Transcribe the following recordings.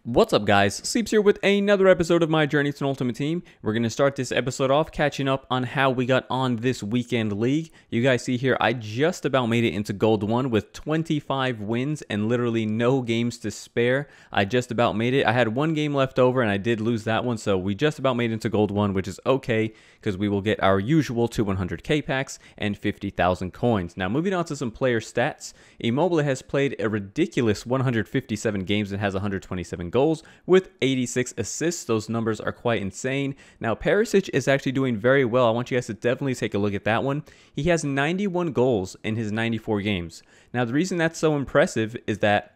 What's up, guys? Sleepz here with another episode of my journey to an Ultimate Team. We're going to start this episode off catching up on how we got on this weekend league. You guys see here, I just about made it into Gold 1 with 25 wins and literally no games to spare. I just about made it. I had one game left over and I did lose that one, so we just about made it into Gold 1, which is okay because we will get our usual 200k packs and 50,000 coins. Now, moving on to some player stats. Immobile has played a ridiculous 157 games and has 127 goals with 86 assists. Those numbers are quite insane. Now, Perisic is actually doing very well. I want you guys to definitely take a look at that one. He has 91 goals in his 94 games. Now, the reason that's so impressive is that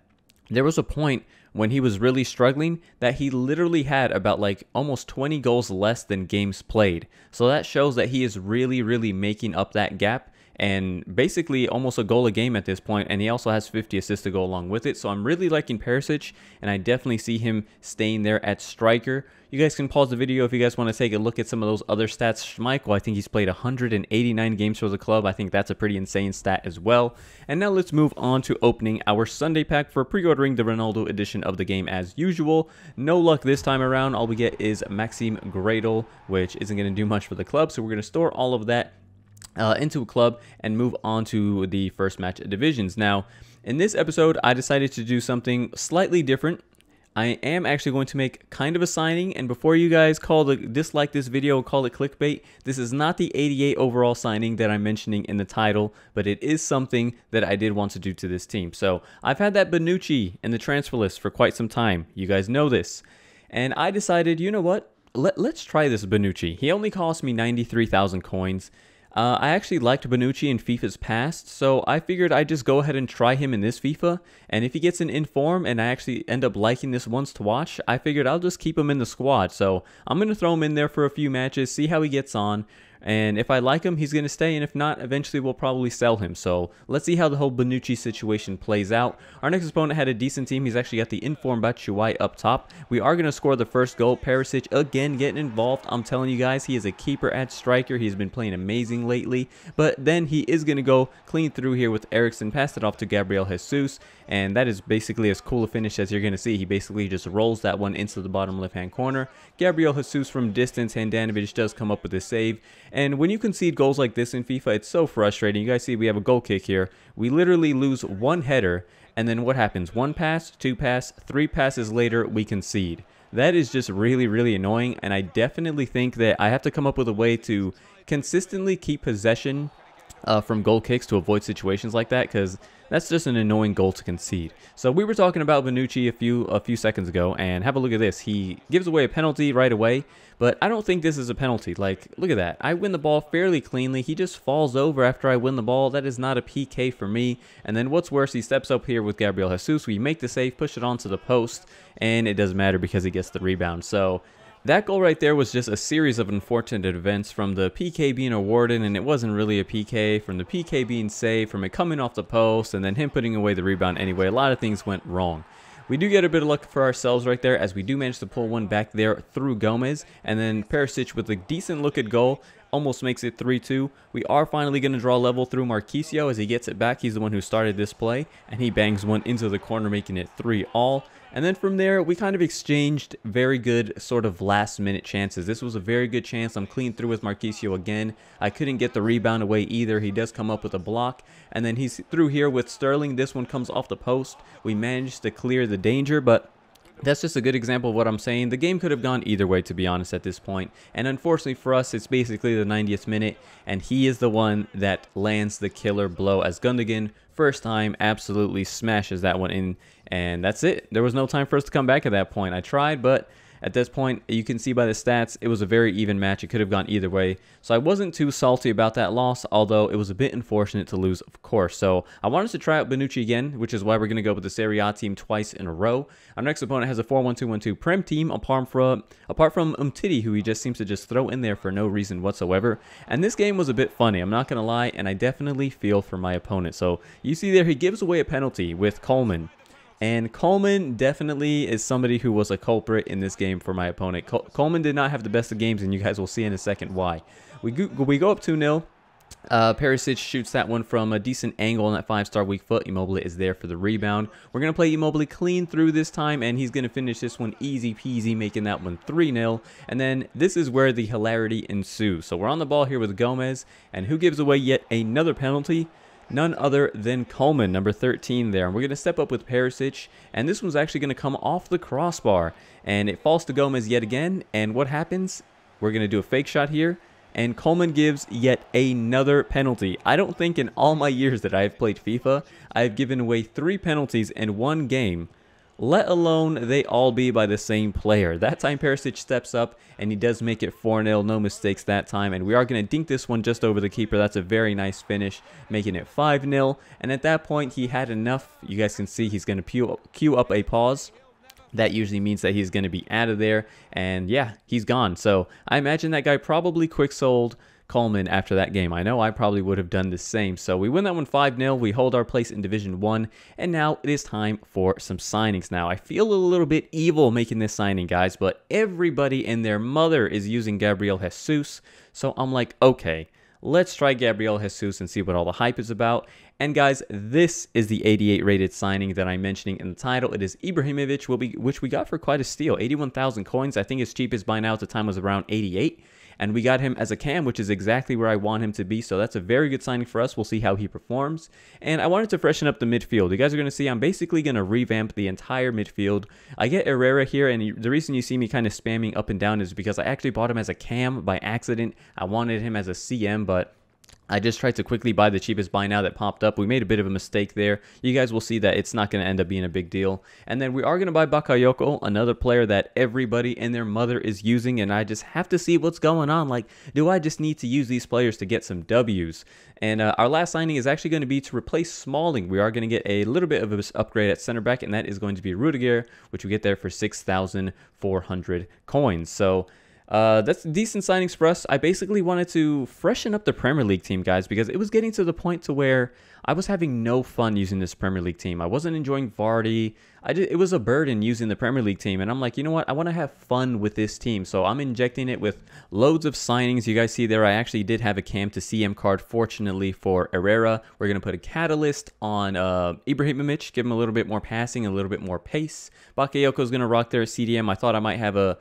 there was a point when he was really struggling that he literally had about like almost 20 goals less than games played. So that shows that he is really making up that gap, and basically almost a goal a game at this point, and he also has 50 assists to go along with it. So I'm really liking Perisic, and I definitely see him staying there at striker. You guys can pause the video if you guys want to take a look at some of those other stats. Schmeichel, I think he's played 189 games for the club. I think that's a pretty insane stat as well. And now let's move on to opening our Sunday pack for pre-ordering the Ronaldo edition of the game as usual. No luck this time around. All we get is Maxime Gradel, which isn't going to do much for the club, so we're going to store all of that into a club and move on to the first match of divisions. Now, in this episode, I decided to do something slightly different. I am actually going to make kind of a signing, and before you guys dislike this video and call it clickbait, this is not the 88 overall signing that I'm mentioning in the title, but it is something that I did want to do to this team. So I've had that Bonucci in the transfer list for quite some time. You guys know this. And I decided, you know what? Let's try this Bonucci. He only cost me 93,000 coins. I actually liked Bonucci in FIFA's past, so I figured I'd just go ahead and try him in this FIFA, and if he gets an inform and I actually end up liking this once to watch, I figured I'll just keep him in the squad. So I'm going to throw him in there for a few matches, see how he gets on, and if I like him, he's going to stay, and if not, eventually we'll probably sell him. So let's see how the whole Bonucci situation plays out. Our next opponent had a decent team. He's actually got the inform Batshuayi up top. We are going to score the first goal. Perisic again getting involved. I'm telling you guys, he is a keeper at striker. He's been playing amazing lately, but then he is going to go clean through here with Eriksson, pass it off to Gabriel Jesus, and that is basically as cool a finish as you're going to see. He basically just rolls that one into the bottom left-hand corner. Gabriel Jesus from distance, Handanovic does come up with a save, and when you concede goals like this in FIFA, it's so frustrating. You guys see we have a goal kick here. We literally lose one header, and then what happens? One pass, two pass, three passes later, we concede. That is just really annoying, and I definitely think that I have to come up with a way to consistently keep possession from goal kicks to avoid situations like that, because that's just an annoying goal to concede. So we were talking about Bonucci a few seconds ago, and have a look at this. He gives away a penalty right away, but I don't think this is a penalty. Like, look at that. I win the ball fairly cleanly. He just falls over after I win the ball. That is not a PK for me. And then what's worse, he steps up here with Gabriel Jesus. We make the save, push it onto the post, and it doesn't matter because he gets the rebound. So that goal right there was just a series of unfortunate events, from the PK being awarded and it wasn't really a PK, from the PK being saved, from it coming off the post, and then him putting away the rebound anyway. A lot of things went wrong. We do get a bit of luck for ourselves right there, as we do manage to pull one back there through Gomez, and then Perisic with a decent look at goal almost makes it 3-2. We are finally going to draw level through Marquisio as he gets it back. He's the one who started this play, and he bangs one into the corner, making it 3-all. And then from there, we kind of exchanged very good sort of last-minute chances. This was a very good chance. I'm clean through with Marquisio again. I couldn't get the rebound away either. He does come up with a block. And then he's through here with Sterling. This one comes off the post. We managed to clear the danger, but that's just a good example of what I'm saying. The game could have gone either way, to be honest, at this point. And unfortunately for us, it's basically the 90th minute, and he is the one that lands the killer blow as Gundogan, first time, absolutely smashes that one in. And that's it. There was no time for us to come back at that point. I tried, but at this point, you can see by the stats, it was a very even match. It could have gone either way. So I wasn't too salty about that loss, although it was a bit unfortunate to lose, of course. So I wanted to try out Bonucci again, which is why we're going to go with the Serie A team twice in a row. Our next opponent has a 4-1-2-1-2 Prem team, apart from Umtiti, who he just seems to just throw in there for no reason whatsoever. And this game was a bit funny, I'm not going to lie, and I definitely feel for my opponent. So you see there, he gives away a penalty with Coleman. And Coleman definitely is somebody who was a culprit in this game for my opponent. Coleman did not have the best of games, and you guys will see in a second why. We go up 2-0. Perisic shoots that one from a decent angle on that 5-star weak foot. Immobile is there for the rebound. We're going to play Immobile clean through this time, and he's going to finish this one easy peasy, making that one 3-0. And then this is where the hilarity ensues. So we're on the ball here with Gomez, and who gives away yet another penalty? None other than Coleman, number 13 there. And we're going to step up with Perisic, and this one's actually going to come off the crossbar. And it falls to Gomez yet again, and what happens? We're going to do a fake shot here. And Coleman gives yet another penalty. I don't think in all my years that I've played FIFA, I've given away 3 penalties in one game, let alone they all be by the same player. That time Perisic steps up, and he does make it 4-0. No mistakes that time. And we are going to dink this one just over the keeper. That's a very nice finish, making it 5-0. And at that point, he had enough. You guys can see he's going to queue up a pause. That usually means that he's going to be out of there, and yeah, he's gone. So I imagine that guy probably quick sold Coleman after that game. I know I probably would have done the same. So we win that one 5-0. We hold our place in Division 1, and now it is time for some signings. Now, I feel a little bit evil making this signing, guys, but everybody and their mother is using Gabriel Jesus, so I'm like, okay, let's try Gabriel Jesus and see what all the hype is about. And guys, this is the 88 rated signing that I'm mentioning in the title. It is Ibrahimovic, which we got for quite a steal, 81,000 coins. I think his cheapest buy now at the time was around 88. And we got him as a cam, which is exactly where I want him to be. So that's a very good signing for us. We'll see how he performs. And I wanted to freshen up the midfield. You guys are going to see I'm basically going to revamp the entire midfield. I get Herrera here, and the reason you see me kind of spamming up and down is because I actually bought him as a cam by accident. I wanted him as a CM, but I just tried to quickly buy the cheapest buy now that popped up. We made a bit of a mistake there. You guys will see that it's not going to end up being a big deal. And then we are going to buy Bakayoko, another player that everybody and their mother is using, and I just have to see what's going on. Like, do I just need to use these players to get some W's? And our last signing is actually going to be to replace Smalling. We are going to get a little bit of an upgrade at center back, and that is going to be Rudiger, which we get there for 6,400 coins. So that's decent signings for us. I basically wanted to freshen up the Premier League team, guys, because it was getting to the point to where I was having no fun using this Premier League team. I wasn't enjoying Vardy. It was a burden using the Premier League team, and I'm like, you know what? I want to have fun with this team, so I'm injecting it with loads of signings. You guys see there, I actually did have a cam to CM card, fortunately, for Herrera. We're going to put a catalyst on Ibrahimovic, give him a little bit more passing, a little bit more pace. Bakayoko is going to rock there at CDM. I thought I might have a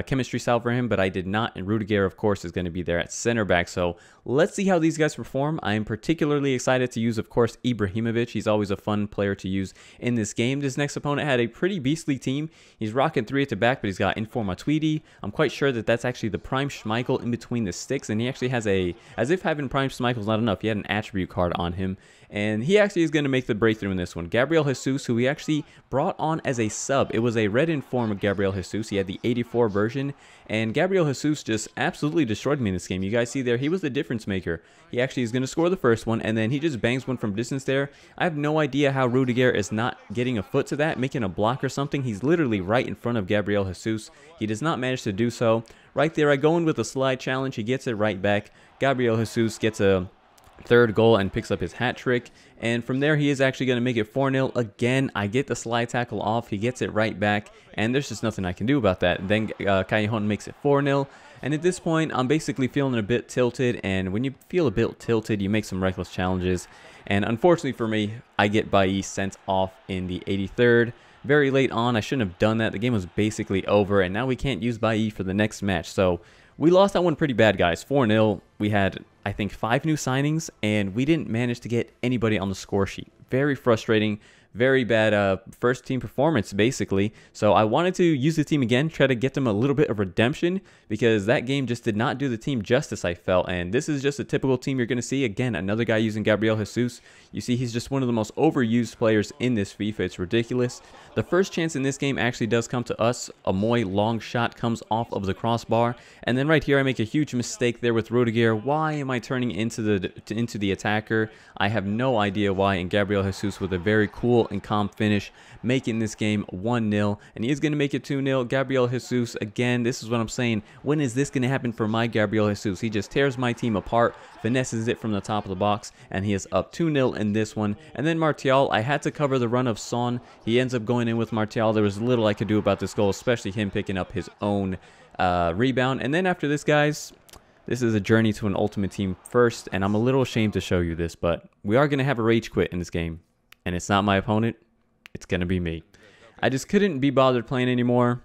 chemistry style for him, but I did not, and Rudiger, of course, is going to be there at center back. So let's see how these guys perform. I am particularly excited to use, of course, Ibrahimovic. He's always a fun player to use in this game. This next opponent had a pretty beastly team. He's rocking 3 at the back, but he's got Informa Tweedy. I'm quite sure that that's actually the Prime Schmeichel in between the sticks, and he actually has as if having Prime Schmeichel's not enough, he had an attribute card on him, and he actually is going to make the breakthrough in this one. Gabriel Jesus, who we actually brought on as a sub. It was a red inform of Gabriel Jesus. He had the 84 version, and Gabriel Jesus just absolutely destroyed me in this game. You guys see there, he was the difference maker. He actually is going to score the first one, and then he just bangs one from distance there. I have no idea how Rudiger is not getting a foot to that, making a block or something. He's literally right in front of Gabriel Jesus. He does not manage to do so. Right there, I go in with a slide challenge. He gets it right back. Gabriel Jesus gets a third goal and picks up his hat trick, and from there he is actually going to make it 4-0 again. I get the slide tackle off, he gets it right back, and there's just nothing I can do about that. Then Callejon makes it 4-0, and at this point I'm basically feeling a bit tilted, and when you feel a bit tilted you make some reckless challenges, and unfortunately for me I get Bailly sent off in the 83rd. Very late on. I shouldn't have done that. The game was basically over, and now we can't use Bailly for the next match. So we lost that one pretty bad, guys. 4-0. We had, I think, 5 new signings, and we didn't manage to get anybody on the score sheet. Very frustrating. Very bad first team performance, basically. So I wanted to use the team again, try to get them a little bit of redemption, because that game just did not do the team justice, I felt. And this is just a typical team you're going to see. Again, another guy using Gabriel Jesus. You see, he's just one of the most overused players in this FIFA. It's ridiculous. The first chance in this game actually does come to us. A Moy long shot comes off of the crossbar. And then right here, I make a huge mistake there with Rudiger. Why am I turning into the attacker? I have no idea why. And Gabriel Jesus with a very cool and calm finish, making this game 1-0, and he is going to make it 2-0. Gabriel Jesus, again, this is what I'm saying. When is this going to happen for my Gabriel Jesus? He just tears my team apart, finesses it from the top of the box, and he is up 2-0 in this one. And then Martial, I had to cover the run of Son. He ends up going in with Martial. There was little I could do about this goal, especially him picking up his own rebound. And then after this, guys, This is a journey to an ultimate team first, and I'm a little ashamed to show you this, but we are going to have a rage quit in this game. And it's not my opponent, it's going to be me. I just couldn't be bothered playing anymore.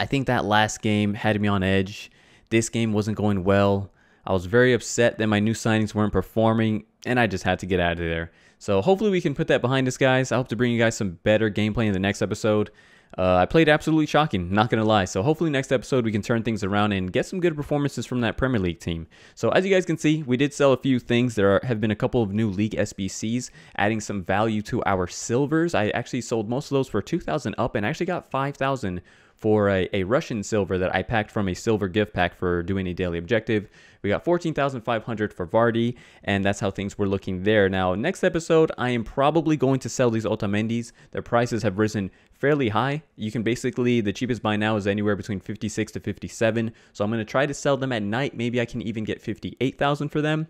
I think that last game had me on edge. This game wasn't going well. I was very upset that my new signings weren't performing, and I just had to get out of there. So hopefully we can put that behind us, guys. I hope to bring you guys some better gameplay in the next episode. I played absolutely shocking, not going to lie. So hopefully next episode we can turn things around and get some good performances from that Premier League team. So as you guys can see, we did sell a few things. There have been a couple of new League SBCs, adding some value to our silvers. I actually sold most of those for 2,000 up and actually got 5,000 for a Russian silver that I packed from a silver gift pack for doing a daily objective. We got 14,500 for Vardy, and that's how things were looking there. Now, next episode, I am probably going to sell these Otamendi's. Their prices have risen fairly high. You can basically, the cheapest buy now is anywhere between 56 to 57. So I'm going to try to sell them at night. Maybe I can even get 58,000 for them.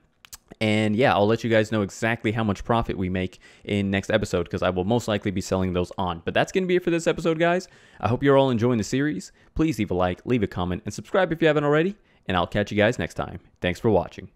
And yeah, I'll let you guys know exactly how much profit we make in next episode, because I will most likely be selling those on. But that's going to be it for this episode, guys. I hope you're all enjoying the series. Please leave a like, leave a comment, and subscribe if you haven't already. And I'll catch you guys next time. Thanks for watching.